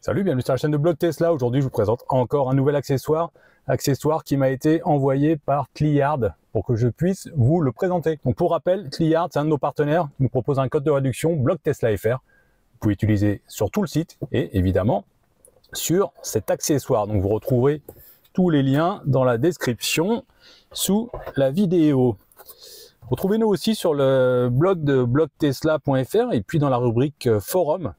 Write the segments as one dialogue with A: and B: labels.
A: Salut, bienvenue sur la chaîne de Blog Tesla. Aujourd'hui, je vous présente encore un nouvel accessoire qui m'a été envoyé par Cliyard pour que je puisse vous le présenter. Donc pour rappel, Cliyard, c'est un de nos partenaires qui nous propose un code de réduction Blog Tesla FR. Vous pouvez utiliser sur tout le site et évidemment sur cet accessoire. Donc vous retrouverez tous les liens dans la description sous la vidéo. Retrouvez-nous aussi sur le blog de blogtesla.fr et puis dans la rubrique forum,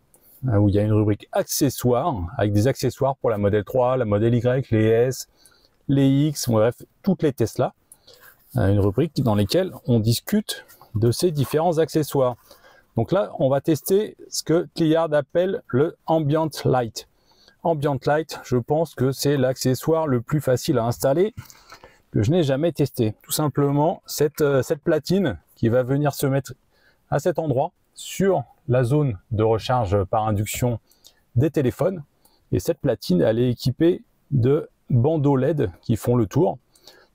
A: où il y a une rubrique accessoires, avec des accessoires pour la modèle 3, la modèle Y, les S, les X, bref, toutes les Tesla. Une rubrique dans laquelle on discute de ces différents accessoires. Donc là, on va tester ce que Cliyard appelle le Ambient Light. Ambient Light, je pense que c'est l'accessoire le plus facile à installer que je n'ai jamais testé. Tout simplement, cette platine qui va venir se mettre à cet endroit, sur la zone de recharge par induction des téléphones. Et cette platine, elle est équipée de bandeaux LED qui font le tour.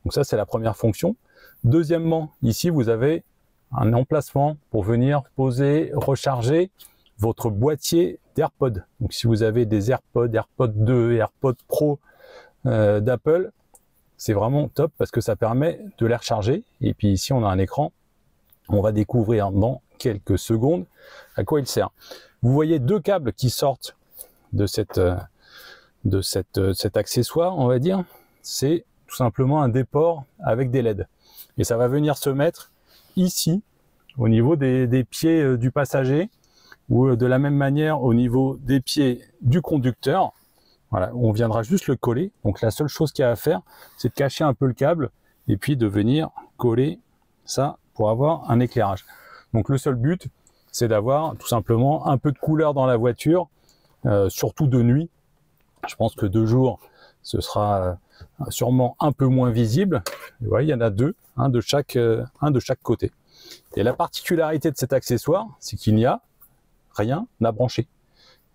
A: Donc ça, c'est la première fonction. Deuxièmement, ici, vous avez un emplacement pour venir poser, recharger votre boîtier d'AirPods. Donc si vous avez des AirPods, AirPods 2, AirPods Pro d'Apple, c'est vraiment top parce que ça permet de les recharger. Et puis ici, on a un écran. On va découvrir dans quelques secondes à quoi il sert. Vous voyez deux câbles qui sortent de cet accessoire, on va dire. C'est tout simplement un déport avec des LED. Et ça va venir se mettre ici, au niveau des pieds du passager, ou de la même manière au niveau des pieds du conducteur. Voilà, on viendra juste le coller. Donc la seule chose qu'il y a à faire, c'est de cacher un peu le câble et puis de venir coller ça pour avoir un éclairage. Donc le seul but, c'est d'avoir tout simplement un peu de couleur dans la voiture, surtout de nuit. Je pense que de jour, ce sera sûrement un peu moins visible. Et voilà, il y en a deux, un de chaque côté. Et la particularité de cet accessoire, c'est qu'il n'y a rien à brancher.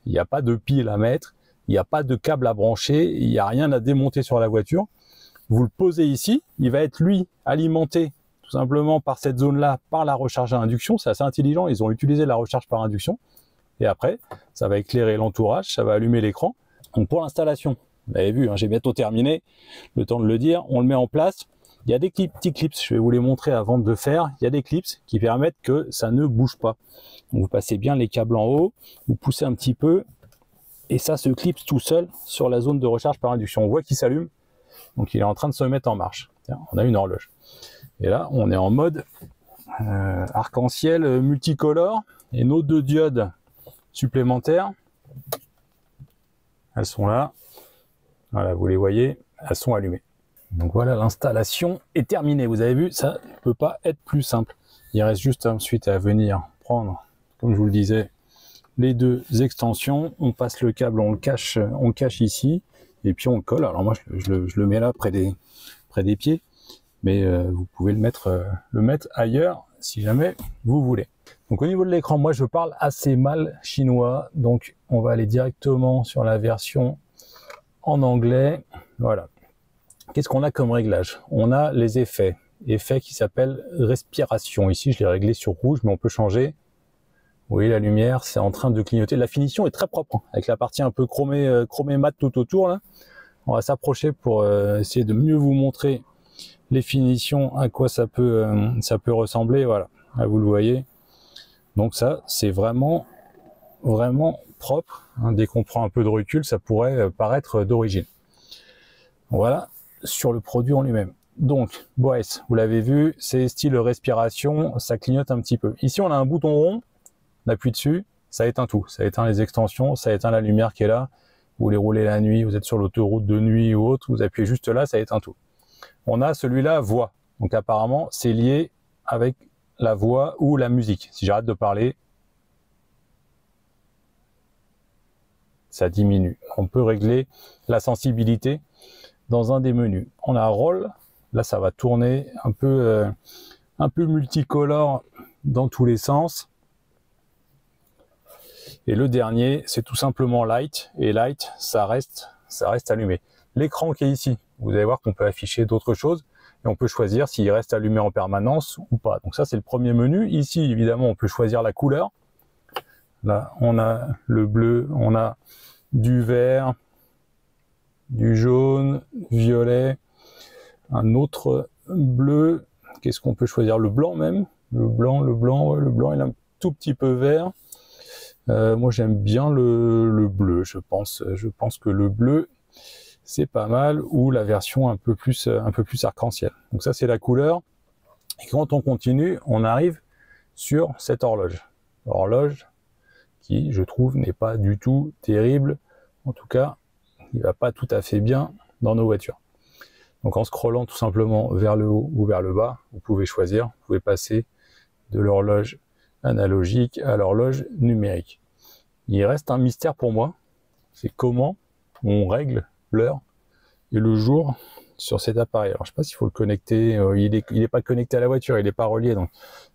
A: Il n'y a pas de pile à mettre, il n'y a pas de câble à brancher, il n'y a rien à démonter sur la voiture. Vous le posez ici, il va être lui alimenté tout simplement par cette zone-là, par la recharge à induction. C'est assez intelligent, ils ont utilisé la recharge par induction. Et après, ça va éclairer l'entourage, ça va allumer l'écran. Donc pour l'installation, vous l'avez vu, hein, j'ai bientôt terminé, le temps de le dire, on le met en place. Il y a des petits clips, je vais vous les montrer avant de le faire. Il y a des clips qui permettent que ça ne bouge pas. Donc vous passez bien les câbles en haut, vous poussez un petit peu, et ça se clipse tout seul sur la zone de recharge par induction. On voit qu'il s'allume, donc il est en train de se mettre en marche. Tiens, on a une horloge. Et là, on est en mode arc-en-ciel multicolore. Et nos deux diodes supplémentaires, elles sont là. Voilà, vous les voyez, elles sont allumées. Donc voilà, l'installation est terminée. Vous avez vu, ça ne peut pas être plus simple. Il reste juste ensuite à venir prendre, comme je vous le disais, les deux extensions. On passe le câble, on le cache ici. Et puis on le colle. Alors moi, je le mets là, près des pieds. Mais vous pouvez le mettre ailleurs si jamais vous voulez. Donc au niveau de l'écran, moi je parle assez mal chinois, donc on va aller directement sur la version en anglais. Voilà. Qu'est-ce qu'on a comme réglage? On a les effets qui s'appellent respiration. Ici je l'ai réglé sur rouge, mais on peut changer. Vous voyez la lumière, c'est en train de clignoter. La finition est très propre, avec la partie un peu chromée mat tout autour là. On va s'approcher pour essayer de mieux vous montrer les finitions, à quoi ça peut ressembler. Voilà, là, vous le voyez. Donc ça, c'est vraiment propre. Hein, dès qu'on prend un peu de recul, ça pourrait paraître d'origine. Voilà, sur le produit en lui-même. Donc, Boès, vous l'avez vu, c'est style respiration, ça clignote un petit peu. Ici, on a un bouton rond, on appuie dessus, ça éteint tout. Ça éteint les extensions, ça éteint la lumière qui est là. Vous voulez rouler la nuit, vous êtes sur l'autoroute de nuit ou autre, vous appuyez juste là, ça éteint tout. On a celui-là voix. Donc apparemment, c'est lié avec la voix ou la musique. Si j'arrête de parler, ça diminue. On peut régler la sensibilité dans un des menus. On a roll. Là, ça va tourner un peu multicolore dans tous les sens. Et le dernier, c'est tout simplement light. Et light, ça reste allumé. L'écran qui est ici, vous allez voir qu'on peut afficher d'autres choses et on peut choisir s'il reste allumé en permanence ou pas. Donc ça, c'est le premier menu. Ici, évidemment, on peut choisir la couleur. Là, on a le bleu, on a du vert, du jaune, violet, un autre bleu. Qu'est-ce qu'on peut choisir? Le blanc même. Le blanc, ouais, le blanc il est un tout petit peu vert. Moi j'aime bien le bleu, je pense que le bleu c'est pas mal, ou la version un peu plus arc-en-ciel. Donc ça c'est la couleur. Et quand on continue, on arrive sur cette horloge. Horloge qui, je trouve, n'est pas du tout terrible. En tout cas, il va pas tout à fait bien dans nos voitures. Donc en scrollant tout simplement vers le haut ou vers le bas, vous pouvez choisir, vous pouvez passer de l'horloge analogique à l'horloge numérique. Il reste un mystère pour moi, c'est comment on règle l'heure et le jour sur cet appareil. Alors je sais pas s'il faut le connecter, il est pas connecté à la voiture, il est pas relié, donc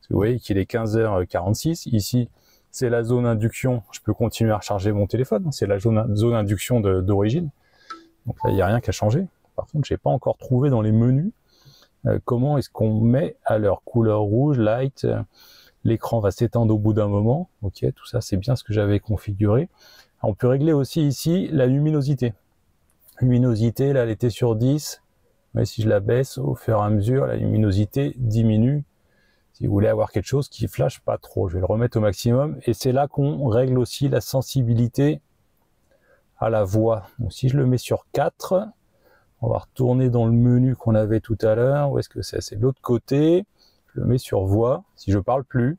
A: vous voyez qu'il est 15h46. Ici c'est la zone induction, je peux continuer à recharger mon téléphone, c'est la zone induction d'origine, donc là il n'y a rien qu'à changer. Par contre j'ai pas encore trouvé dans les menus comment est-ce qu'on met à l'heure. Couleur rouge, light, l'écran va s'éteindre au bout d'un moment. Ok, tout ça c'est bien ce que j'avais configuré. Alors, on peut régler aussi ici la luminosité. Luminosité, là elle était sur 10. Mais si je la baisse au fur et à mesure, la luminosité diminue. Si vous voulez avoir quelque chose qui flash pas trop, je vais le remettre au maximum. Et c'est là qu'on règle aussi la sensibilité à la voix. Donc si je le mets sur 4, on va retourner dans le menu qu'on avait tout à l'heure. Où est-ce que c'est? C'est de l'autre côté. Je le mets sur voix. Si je parle plus,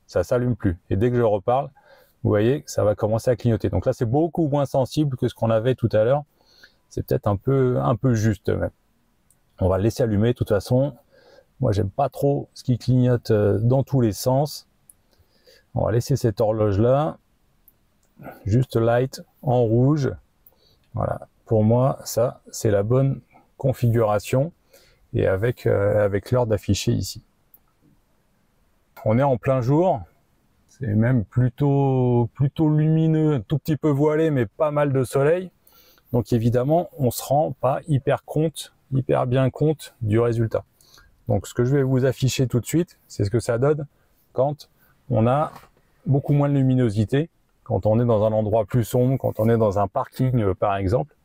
A: ça s'allume plus. Et dès que je reparle, vous voyez que ça va commencer à clignoter. Donc là, c'est beaucoup moins sensible que ce qu'on avait tout à l'heure. C'est peut-être un peu juste même. On va le laisser allumer. De toute façon, moi, j'aime pas trop ce qui clignote dans tous les sens. On va laisser cette horloge-là. Juste light en rouge. Voilà. Pour moi, ça, c'est la bonne configuration. Et avec l'heure d'afficher ici. On est en plein jour. C'est même plutôt lumineux, un tout petit peu voilé, mais pas mal de soleil. Donc évidemment, on se rend pas hyper bien compte du résultat. Donc ce que je vais vous afficher tout de suite, c'est ce que ça donne quand on a beaucoup moins de luminosité, quand on est dans un endroit plus sombre, quand on est dans un parking par exemple.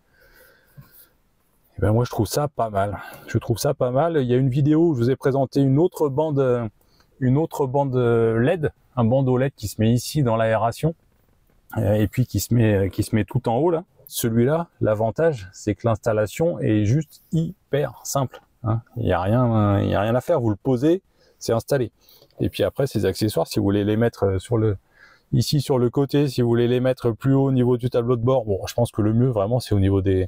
A: Et ben moi je trouve ça pas mal. Je trouve ça pas mal. Il y a une vidéo où je vous ai présenté une autre bande LED, un bandeau LED qui se met ici dans l'aération et puis qui se met tout en haut là. Celui-là, l'avantage, c'est que l'installation est juste hyper simple. Hein. Il n'y a rien à faire. Vous le posez, c'est installé. Et puis après, ces accessoires, si vous voulez les mettre ici sur le côté, si vous voulez les mettre plus haut au niveau du tableau de bord, bon, je pense que le mieux vraiment, c'est au niveau des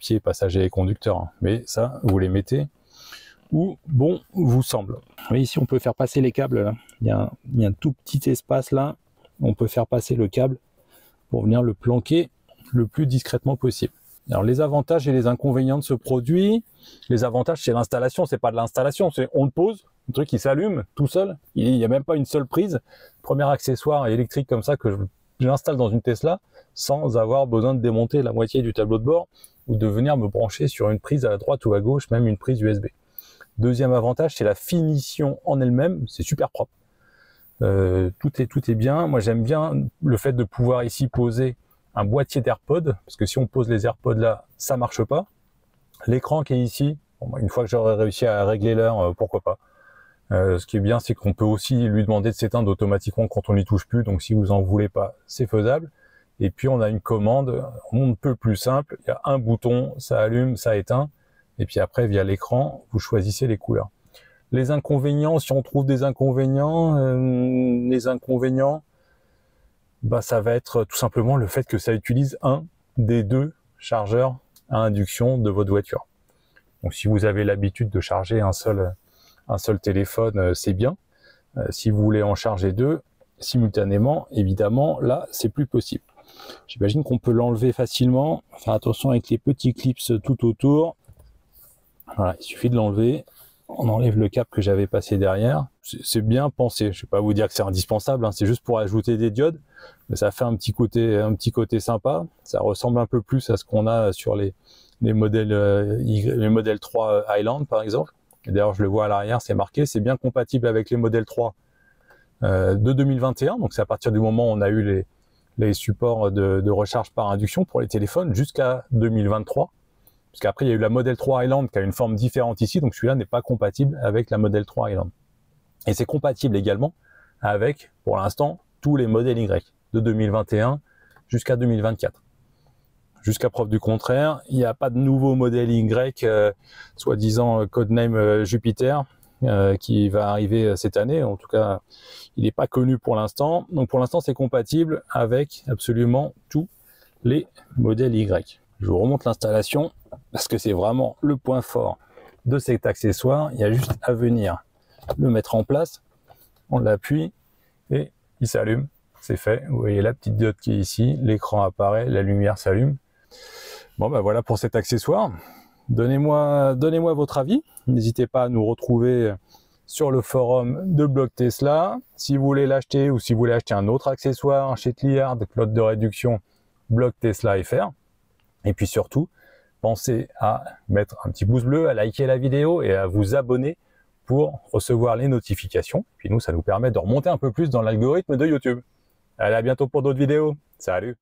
A: pieds passagers et conducteurs. Hein. Mais ça, vous les mettez où bon vous semble. Vous voyez, ici, on peut faire passer les câbles. Là. Il y a un tout petit espace là. On peut faire passer le câble pour venir le planquer le plus discrètement possible. Alors les avantages et les inconvénients de ce produit, les avantages c'est l'installation, c'est pas de l'installation, c'est on le pose, le truc il s'allume tout seul, il n'y a même pas une seule prise. Premier accessoire électrique comme ça que j'installe dans une Tesla sans avoir besoin de démonter la moitié du tableau de bord ou de venir me brancher sur une prise à droite ou à gauche, même une prise USB. Deuxième avantage, c'est la finition en elle-même, c'est super propre. Tout est bien. Moi j'aime bien le fait de pouvoir ici poser un boîtier d'AirPods, parce que si on pose les AirPods là, ça marche pas. L'écran qui est ici, bon, une fois que j'aurai réussi à régler l'heure, pourquoi pas. Ce qui est bien, c'est qu'on peut aussi lui demander de s'éteindre automatiquement quand on n'y touche plus, donc si vous en voulez pas, c'est faisable. Et puis on a une commande, on ne peut plus simple, il y a un bouton, ça allume, ça éteint, et puis après via l'écran, vous choisissez les couleurs. Les inconvénients, si on trouve des inconvénients, bah, ça va être tout simplement le fait que ça utilise un des deux chargeurs à induction de votre voiture. Donc si vous avez l'habitude de charger un seul téléphone, c'est bien. Si vous voulez en charger deux simultanément, évidemment, là, c'est plus possible. J'imagine qu'on peut l'enlever facilement. Faire attention avec les petits clips tout autour. Voilà, il suffit de l'enlever. On enlève le câble que j'avais passé derrière. C'est bien pensé. Je ne vais pas vous dire que c'est indispensable, hein. C'est juste pour ajouter des diodes. Mais ça fait un petit côté sympa. Ça ressemble un peu plus à ce qu'on a sur les modèles 3 Highland, par exemple. D'ailleurs, je le vois à l'arrière, c'est marqué. C'est bien compatible avec les modèles 3 de 2021. Donc, c'est à partir du moment où on a eu les supports de recharge par induction pour les téléphones jusqu'à 2023. Parce qu'après, il y a eu la Model 3 Highland qui a une forme différente ici, donc celui-là n'est pas compatible avec la Model 3 Highland. Et c'est compatible également avec, pour l'instant, tous les modèles Y de 2021 jusqu'à 2024. Jusqu'à preuve du contraire, il n'y a pas de nouveau modèle Y, soi-disant codename Jupiter, qui va arriver cette année. En tout cas, il n'est pas connu pour l'instant. Donc pour l'instant, c'est compatible avec absolument tous les modèles Y. Je vous remonte l'installation parce que c'est vraiment le point fort de cet accessoire. Il y a juste à venir le mettre en place. On l'appuie et il s'allume. C'est fait. Vous voyez la petite diode qui est ici. L'écran apparaît, la lumière s'allume. Bon, ben voilà pour cet accessoire. Donnez-moi votre avis. N'hésitez pas à nous retrouver sur le forum de Blog Tesla. Si vous voulez l'acheter ou si vous voulez acheter un autre accessoire chez Cliard, code de réduction Blog Tesla FR. Et puis surtout, pensez à mettre un petit pouce bleu, à liker la vidéo et à vous abonner pour recevoir les notifications. Puis nous, ça nous permet de remonter un peu plus dans l'algorithme de YouTube. Allez, à bientôt pour d'autres vidéos. Salut!